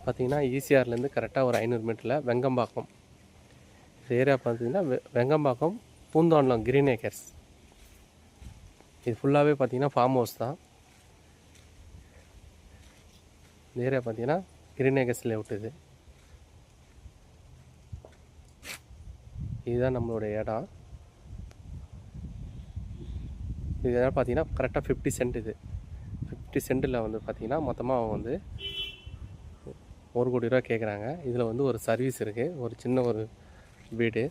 பார்த்திங்கன்னா ஈசிஆர்லேருந்து கரெக்டாக ஒரு 500 மீட்டரில் வெங்கம்பாக்கம். இந்த ஏரியா பார்த்திங்கன்னா வெங்கம்பாக்கம் பூந்தோட்டம் கிரீன் ஏக்கர்ஸ். இது ஃபுல்லாகவே பார்த்திங்கன்னா ஃபார்ம் ஹவுஸ் தான். இந்த ஏரியா பார்த்திங்கன்னா கிரீன் ஏக்கர்ஸ் லேஅவுட். இதுதான் நம்மளுடைய இடம். இது இடம் பார்த்திங்கன்னா கரெக்டாக 50 சென்ட். இது 50 சென்ட்டில் வந்து பார்த்திங்கன்னா மொத்தமாக வந்து 1 கோடி ரூபா கேட்குறாங்க. இதில் வந்து ஒரு சர்வீஸ் இருக்குது, ஒரு சின்ன ஒரு வீடு.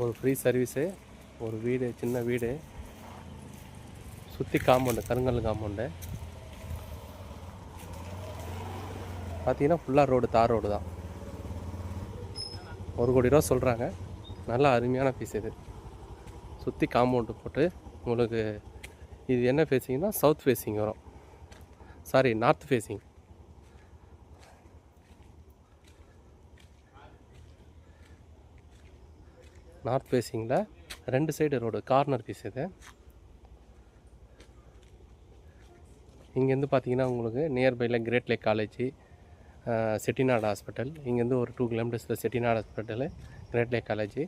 ஒரு ஃப்ரீ சர்வீஸு, ஒரு வீடு, சின்ன வீடு, சுற்றி காம்பவுண்டு, கருங்கல் காம்பவுண்டு. பார்த்தீங்கன்னா ஃபுல்லாக ரோடு, தார் ரோடு தான். 1 கோடி ரூபா சொல்கிறாங்க. நல்லா அருமையான பீஸ் இது. சுற்றி காம்பவுண்டு போட்டு உங்களுக்கு இது என்ன ஃபேஸிங்னா சவுத் ஃபேஸிங் வரும். Sorry, north facing. நார்த் ஃபேஸிங்கில் 2 சைடு ரோடு, கார்னர் பீஸ் இது. இங்கேருந்து பார்த்தீங்கன்னா உங்களுக்கு நியர்பையில் Great Lake College, Chettinad hospital. இங்கேருந்து ஒரு 2 கிலோமீட்டர்ஸில் Chettinad hospital, Great Lake college.